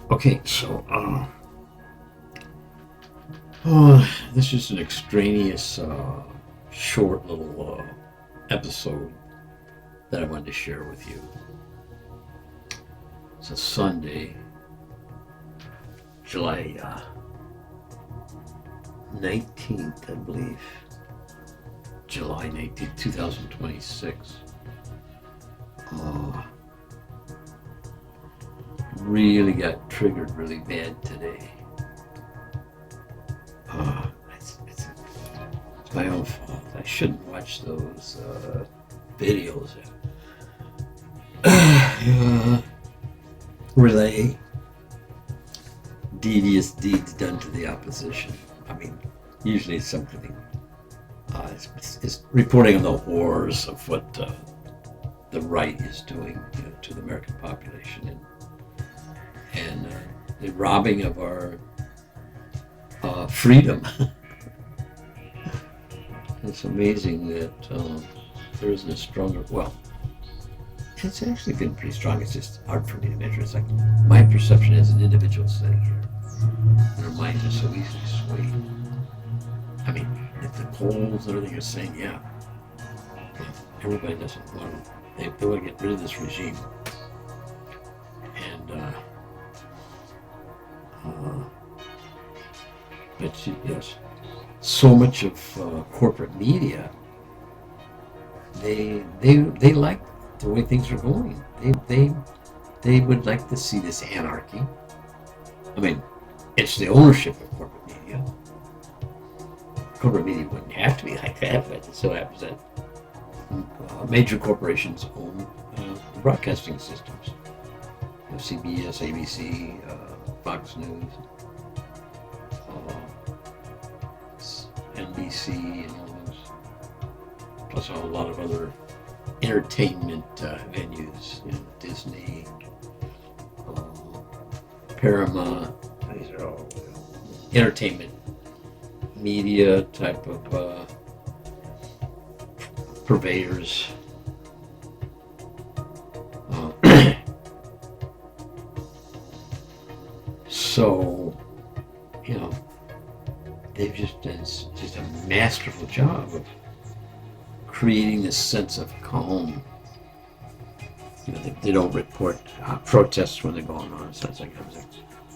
Okay, so this is an extraneous, short little episode that I wanted to share with you. It's a Sunday, July 19th, I believe. July 19th, 2026. Really got triggered really bad today. It's my own fault. I shouldn't watch those videos. Relay devious deeds done to the opposition. I mean, usually it's something. It's reporting on the horrors of what the right is doing, to the American population, and the robbing of our freedom. It's amazing that there isn't a stronger. Well, it's actually been pretty strong. It's just hard for me to measure. It's like my perception as an individual sitting here, and our minds are so easily swayed. I mean, if the polls and everything are saying, yeah, everybody doesn't want to. They want to get rid of this regime, and but yes, so much of corporate media, they like the way things are going. They would like to see this anarchy. I mean, it's the ownership of corporate media. Corporate media wouldn't have to be like that, but it so happens that major corporations own broadcasting systems. CBS, ABC, Fox News, NBC, and all those, plus a lot of other entertainment venues, Disney, Paramount. These are all entertainment media type of purveyors. So, they've just done just a masterful job of creating this sense of calm. They don't report protests when they're going on. So it's like,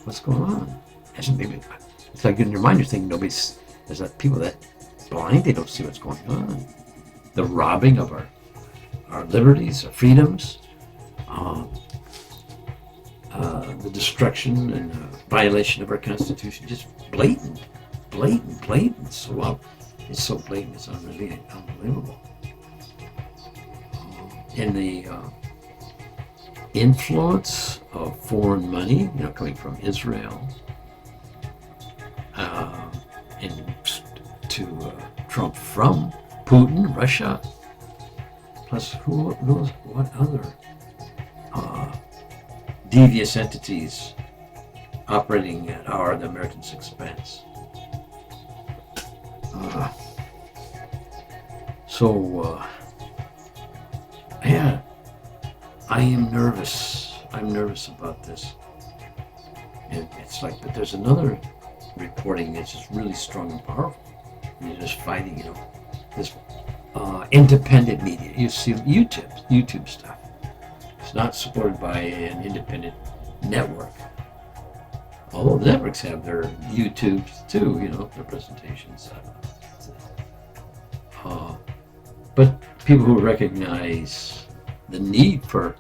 what's going on? It's like in your mind, you're thinking there's like people that blind, they don't see what's going on. The robbing of our liberties, our freedoms, the destruction and violation of our Constitution, just blatant. So it's so blatant, it's unbelievable. And the influence of foreign money, coming from Israel, and to Trump from Putin, Russia, plus who knows what other devious entities operating at the Americans' expense. Yeah, I am nervous. I'm nervous about this. And it's like, but there's another reporting that's just really strong and powerful. And you're just fighting, this independent media. You see YouTube stuff. It's not supported by an independent network. Although the networks have their YouTubes too, their presentations. But people who recognize the need for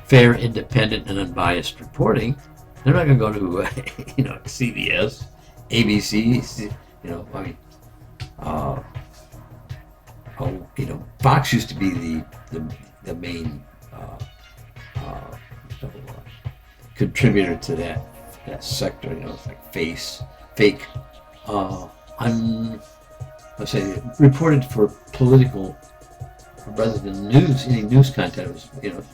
fair, independent, and unbiased reporting, they're not going to go to, CBS, ABC, Fox used to be the main contributor to that sector. It's like fake, let's say, reported for political rather than any news content. It was,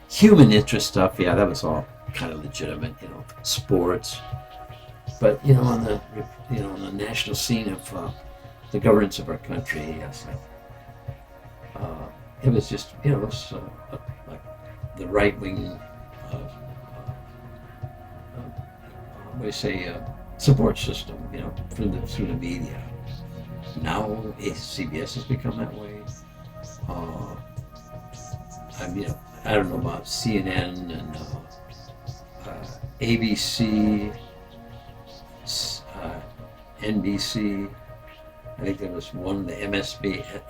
human interest stuff. Yeah, that was all kind of legitimate. Sports, but on the national scene of the governance of our country, yes, it was just like the right wing what do you say, support system, through the media. Now CBS has become that way. I don't know about CNN and ABC, NBC. I think there was one, the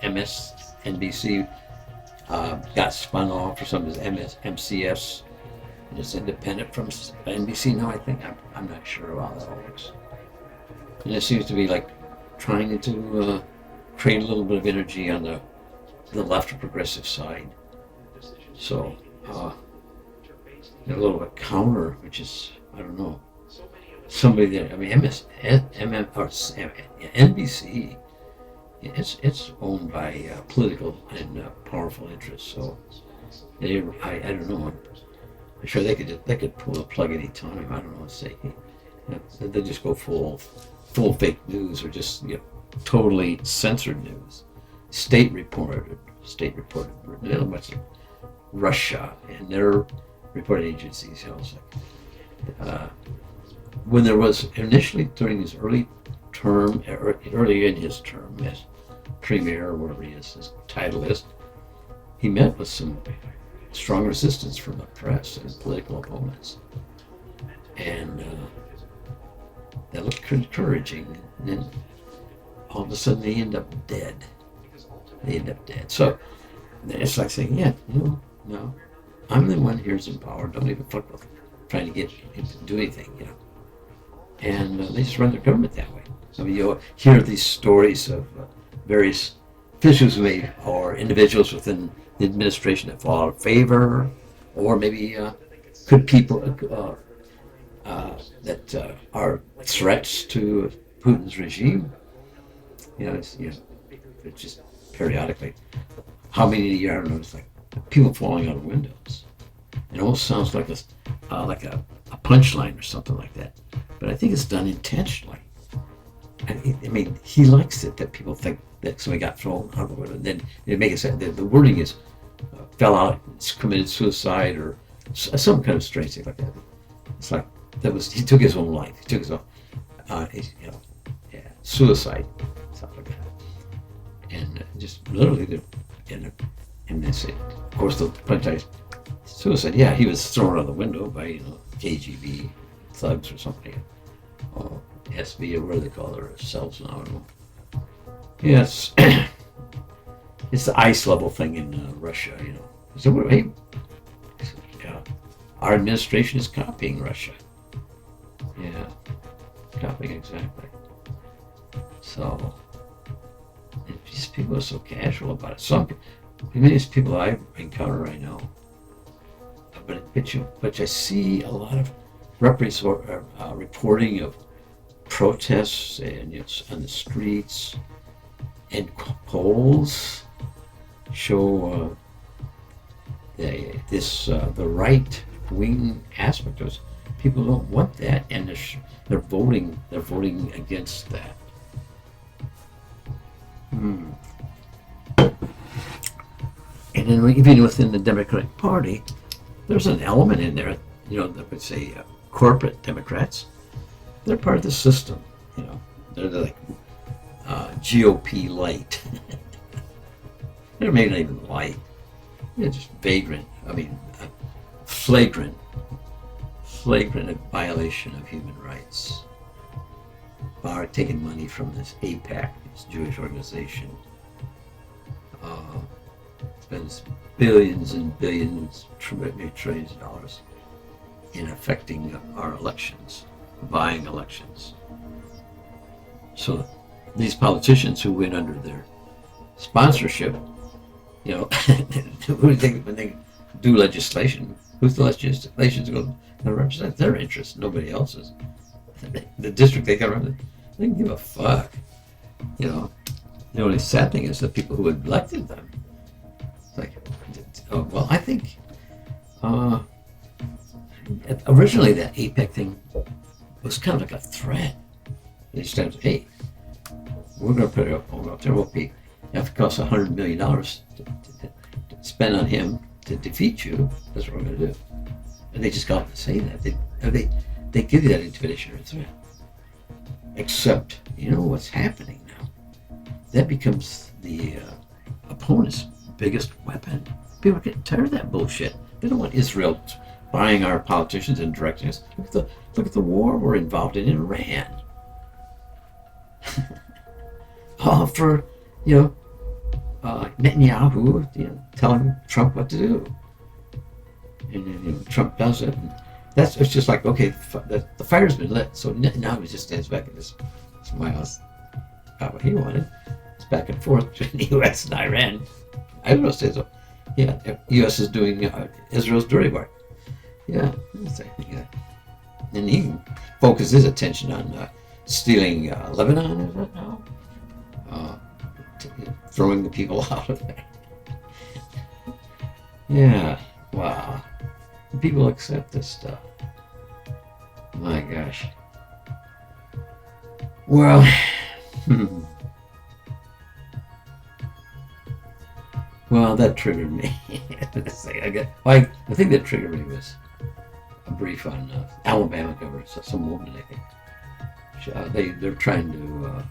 MSNBC got spun off or something as MCS. And it's independent from NBC now, I think. I'm not sure how that all works. And it seems to be like trying to create a little bit of energy on the left or progressive side. So, a little bit counter, which is, I don't know, somebody that, NBC, it's owned by political and powerful interests. So, I don't know. I'm sure they could pull the plug any time. I don't know. Say, they just go full fake news or just totally censored news, state reported. Little much like Russia and their reporting agencies. When there was initially during his early in his term as premier or whatever his title is, he met with some strong resistance from the press and political opponents, and that looked encouraging. And then all of a sudden they end up dead. So it's like saying, no, I'm the one here's in power. Don't even fuck with trying to get him to do anything, And they just run their government that way. I mean, you'll hear these stories of various officials or individuals within the administration that fall out of favor, or maybe could people that are threats to Putin's regime. It's just periodically. How many a year? I don't know. It's like people falling out of windows. It almost sounds like a punchline or something like that. But I think it's done intentionally. He likes it that people think that somebody got thrown out of a window. And then they make it say the wording is fell out, committed suicide, or some kind of strange thing like that. It's like he took his own life. He took his own, suicide, stuff like that. And just literally, and they say, of course, the punchline suicide. Yeah, he was thrown out of the window by KGB thugs or something, or SB or whatever they call themselves now. I don't know. Yes, it's the ice level thing in Russia. So our administration is copying Russia. Yeah, copying exactly. So these people are so casual about it. Many people I encounter right now, but I see a lot of reporting of protests and on the streets, and polls show the right wing aspect of it. People don't want that, and they're voting against that. And then even within the Democratic Party, there's an element in there, that would say corporate Democrats. They're part of the system, They're like GOP light. They're maybe not even light. They're just flagrant violation of human rights. Taking money from this AIPAC, this Jewish organization. Spends billions and billions, maybe trillions of dollars in affecting our elections, buying elections. So these politicians who went under their sponsorship, who do you think when they do legislation, who's the legislation going to represent their interests? Nobody else's. The district they can run, they can give a fuck. The only sad thing is the people who elected them. It's like, I think originally that AIPAC thing was kind of like a threat. They said, hey, we're going to put it up there. It have to cost $100 million to spend on him to defeat you. That's what we're going to do. And they just got to say that. they give you that intimidation or threat. Except, you know what's happening now? That becomes the opponent's biggest weapon. People are getting tired of that bullshit. They don't want Israel buying our politicians and directing us. Look at the war we're involved in Iran. All for, Netanyahu, telling Trump what to do. And Trump does it. And it's just like, okay, the fire's been lit. So now he just stands back and just smiles. Not what he wanted. It's back and forth between the U.S. and Iran. Israel says, the U.S. is doing Israel's dirty work. Yeah. And he focuses his attention on stealing Lebanon, is that now? Throwing the people out of there. Yeah. Wow. People accept this stuff. My gosh. Well, well, that triggered me. I think that triggered me was a brief on Alabama government, some woman, I think. They're trying to,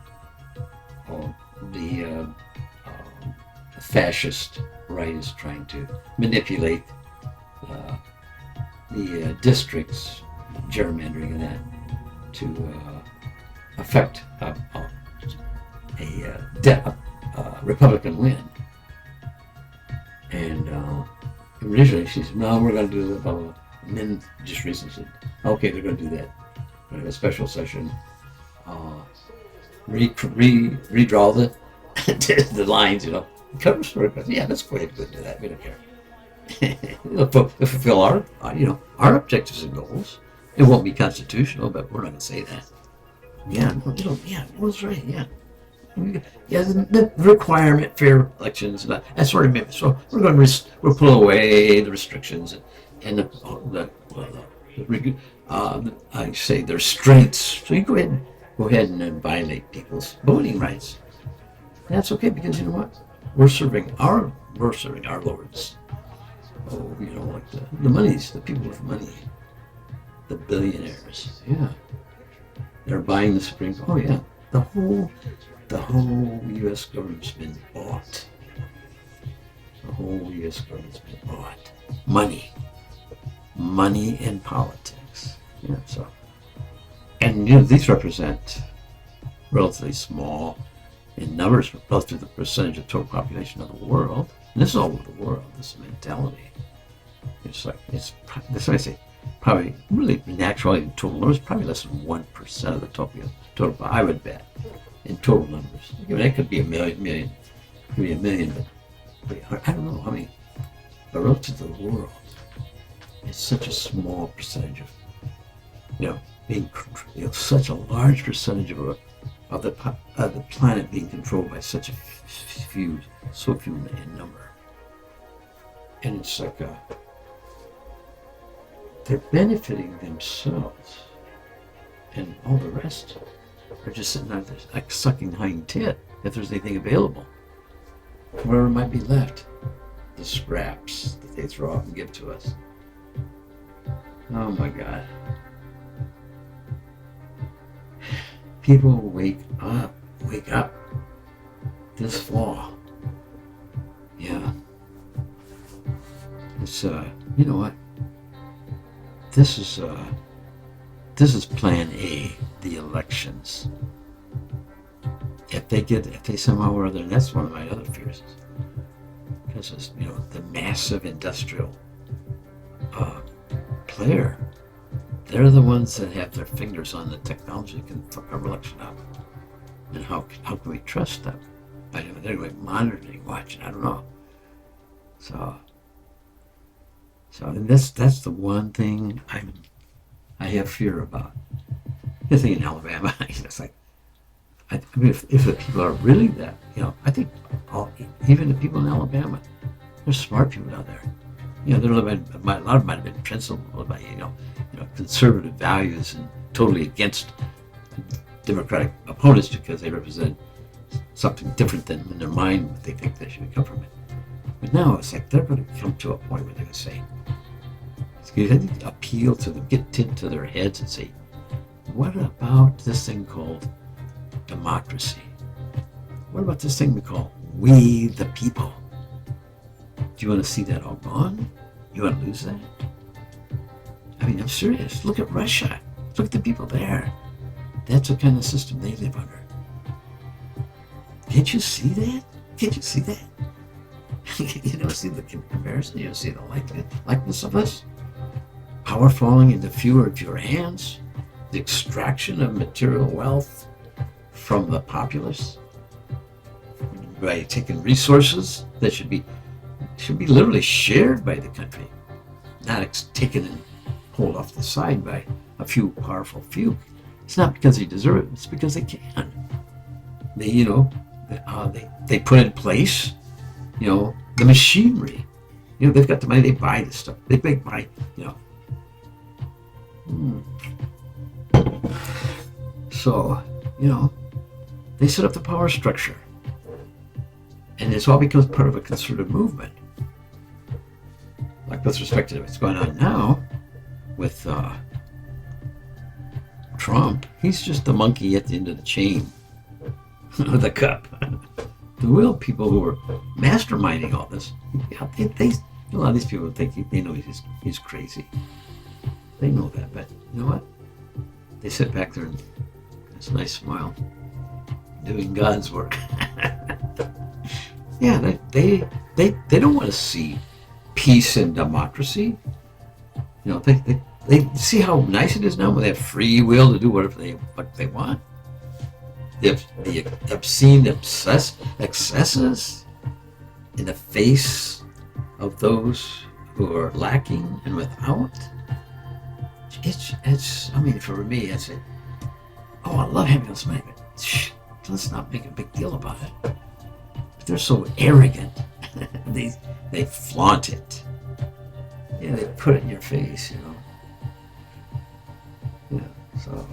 the fascist right is trying to manipulate the districts, gerrymandering and that, to affect a Republican win. And initially she said, no, we're going to do it. And then just recently said, okay, they're going to do that. We're going to have a special session, redraw the lines, cover story. Yeah, let's go ahead and do that. We don't care. It'll fulfill our objectives and goals. It won't be constitutional, but we're not going to say that. Yeah, was right. Yeah, the requirement fair elections and that sort of maybe. So we'll pull away the restrictions and I say the restraints. So you go ahead and violate people's voting rights. That's okay, because you know what? We're serving our lords. Oh, like the people with money, the billionaires. Yeah, they're buying the Supreme Court. Oh yeah, the whole U.S. government's been bought. The whole U.S. government's been bought. Money and politics. Yeah. So, and these represent relatively small in numbers relative to the percentage of total population of the world. And this is all over the world. This mentality. That's what I say. Probably really naturally in total numbers, probably less than 1% of the total. I would bet in total numbers. That could be a million, could be a million, but I don't know. I mean, but relative to the world, it's such a small percentage of, being, such a large percentage of the planet being controlled by such a few in number. And it's like they're benefiting themselves, and all the rest are just sitting out there like sucking hind tit if there's anything available. Whatever might be left, the scraps that they throw out and give to us. Oh my God. People wake up this fall. Yeah. It's you know what? This is plan A, the elections. If they somehow or other, and that's one of my other fears, because it's, the massive industrial player, they're the ones that have their fingers on the technology that can fuck our election up. And how can we trust them? They're like monitoring, watching, I don't know. So and that's the one thing I have fear about. The thing in Alabama, it's like, if the people are really that, I think even the people in Alabama, they're smart people out there. A lot of them might have been principled by, conservative values and totally against Democratic opponents because they represent something different than in their mind what they think they should come from it. But now it's like they're going to come to a point where they're going to say, You have to appeal to them, get into their heads and say, what about this thing called democracy? What about this thing we call we the people? Do you want to see that all gone? You want to lose that? I mean, I'm serious. Look at Russia. Look at the people there. That's the kind of system they live under. Can't you see that? Can't you see that? You don't see the comparison. You don't see the likeness of us. Power falling into fewer and fewer hands. The extraction of material wealth from the populace by taking resources that should be literally shared by the country, not taken and pulled off the side by a few powerful few. It's not because they deserve it; it's because they can. They put in place, the machinery. They've got the money. They buy this stuff. They buy, So, they set up the power structure. And it's all becomes part of a concerted movement. Like with respect to what's going on now with Trump, he's just the monkey at the end of the chain of the cup. The real people who are masterminding all this, a lot of these people think they know he's crazy. They know that, but you know what? They sit back there and it's a nice smile, doing God's work. Yeah, they don't want to see peace and democracy. They see how nice it is now when they have free will to do what they want. The obscene excesses in the face of those who are lacking and without. It's I mean, for me, I say, I love having this money, but let's not make a big deal about it. But they're so arrogant. they flaunt it. Yeah, they put it in your face, Yeah, so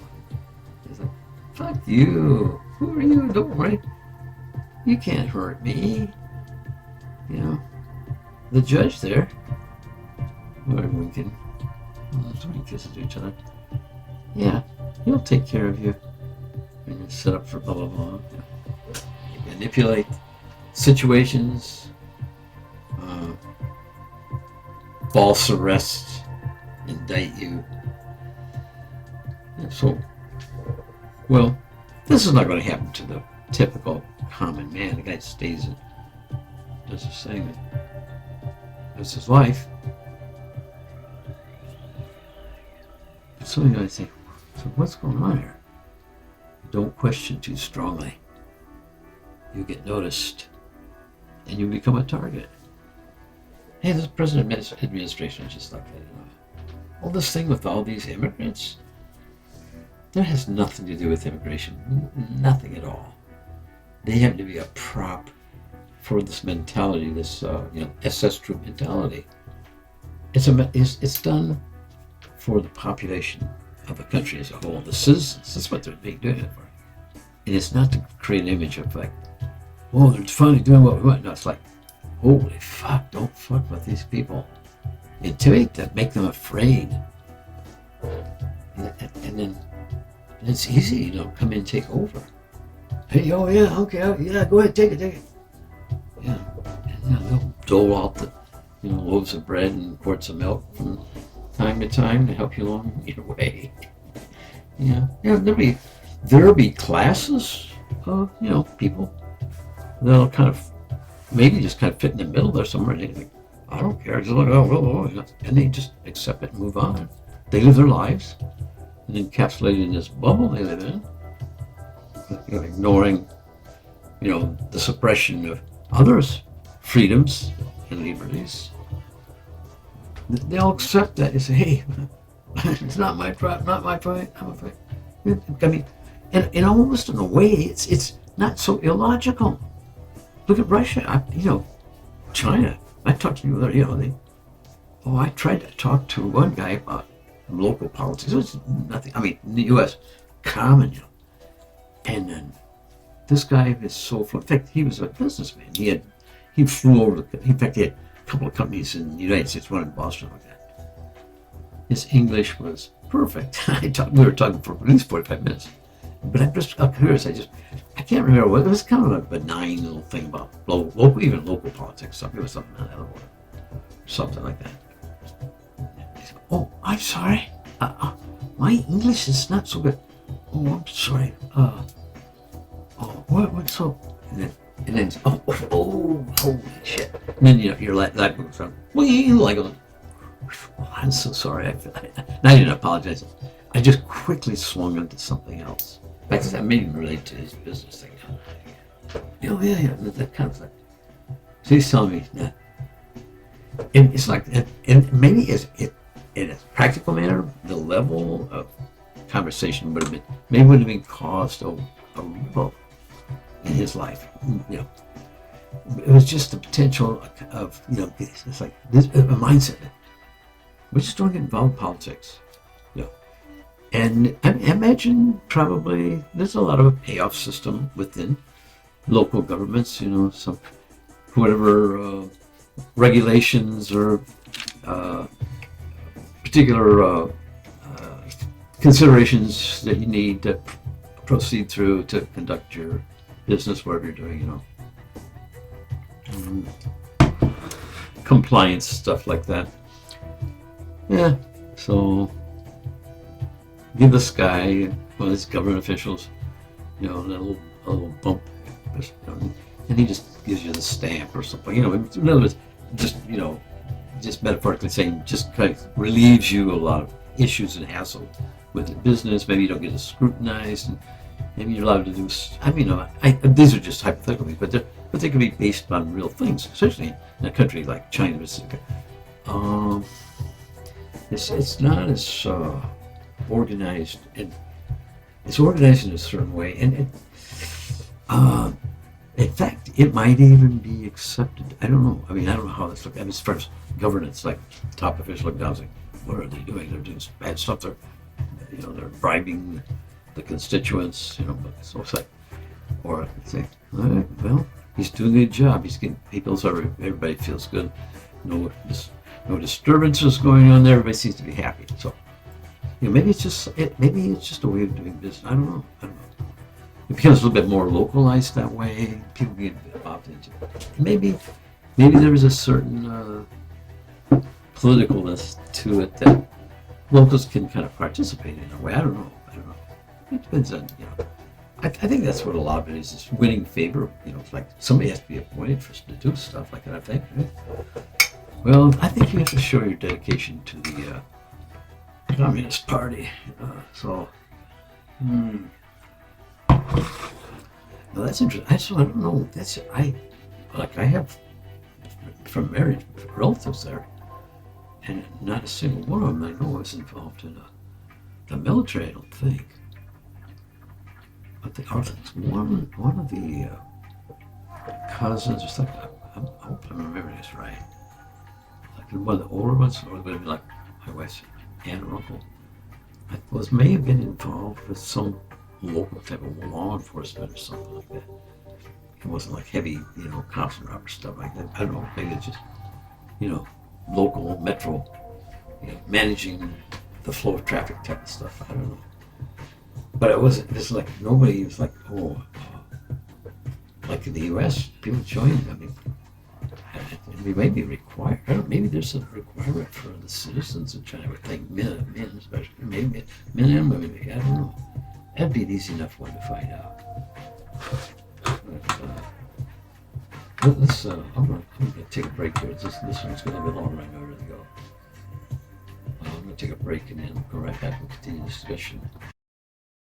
it's like, fuck you. Who are you? Don't worry. You can't hurt me. The judge there, we're winking. Somebody kisses each other. Yeah, he'll take care of you. And you're set up for blah, blah, blah. You manipulate situations, false arrests, indict you. So, this is not going to happen to the typical common man. The guy stays and does his thing. That's his life. So I think, so what's going on here? Don't question too strongly. You get noticed, and you become a target. Hey, this president administration is just like that. All this thing with all these immigrants, that has nothing to do with immigration. Nothing at all. They happen to be a prop for this mentality, this SS troop mentality. It's done for the population of the country as a whole. The citizens, that's what they're being doing it for. And it's not to create an image of like, they're finally doing what we want. No, it's like, holy fuck, don't fuck with these people. Intimidate them, make them afraid. And then it's easy, come in and take over. Hey, okay, yeah, go ahead, take it. Yeah, and they'll dole out the, loaves of bread and quarts of milk from time to time to help you along your way. There'll be classes of, people that'll kind of maybe just kind of fit in the middle there somewhere. And they think, I don't care, just look, and they just accept it and move on. They live their lives and encapsulated in this bubble they live in, ignoring, the suppression of others' freedoms and liberties. They'll accept that. They say, hey, it's not my fight, I'm a fight. I mean, and almost in a way, it's not so illogical. Look at Russia, China. I talked to you there, I tried to talk to one guy about local politics. It was nothing. I mean, in the U.S., common, And then this guy is so, in fact, he was a businessman. He flew over, in fact, he had a couple of companies in the United States, one in Boston like that. his English was perfect. We were talking for at least 45 minutes. But I'm just curious. I can't remember what it was. Kind of a benign little thing about local politics. It was something like that, or something like that. He said, "Oh, I'm sorry. My English is not so good. Oh, I'm sorry. What so?" And then holy shit! And then you're like that goes on. Like, oh, I'm so sorry. And I didn't apologize. I just quickly swung into something else. In fact, I made him relate to his business thing. Yeah, that kind of thing. So he's telling me that, and it's like, and maybe in a practical manner, the level of conversation would have been caused a ripple in his life. It was just the potential of it's like this a mindset. We're just don't get involved in politics. And I imagine probably there's a lot of a payoff system within local governments, some whatever regulations or particular considerations that you need to proceed through to conduct your business, whatever you're doing, compliance, stuff like that. Yeah, so give this guy, one of these government officials, a little bump, and he just gives you the stamp or something. In other words, just metaphorically saying, just kind of relieves you a lot of issues and hassle with the business. Maybe you don't get as scrutinized, and maybe you're allowed to do. These are just hypothetical things, but they can be based on real things, especially in a country like China. It's not as organized, and it's organized in a certain way, and in fact, it might even be accepted. I don't know. I don't know how this looks. As far as governance, like top officials look down, what are they doing? They're doing bad stuff. They're bribing the constituents. So it's like, or say, all right, well, he's doing a good job. He's getting people so everybody feels good. No disturbances going on there. Everybody seems to be happy. So. Maybe it's just a way of doing business. I don't know. It becomes a little bit more localized that way. People get involved into it. Maybe there was a certain politicalness to it that locals can kind of participate in a way. I don't know. It depends on I think that's what a lot of it is winning favor. It's like somebody has to be appointed for to do stuff like that. I think. Right? Well, I think you have to show your dedication to the Communist Party. Well, that's interesting. I don't know. I have from marriage relatives there, and not a single one of them I know is involved in the military. I don't think. But one of the cousins or something. I hope I'm remembering this right. Like one of the older ones, or would it be like my wife's aunt or uncle, may have been involved with some local type of law enforcement or something like that. It wasn't like heavy, cops and robbers stuff like that. I don't know. Maybe it's just, local metro, managing the flow of traffic type of stuff. I don't know. But it wasn't. It's like nobody was like, like in the U.S., people joined. We may be required. I don't know, maybe there's a requirement for the citizens of China. I would think men especially, maybe men and women. I don't know. That'd be an easy enough one to find out. But let's. I'm gonna take a break here. This one's gonna be longer. I know where to go. I'm gonna take a break and then go right back and continue the discussion.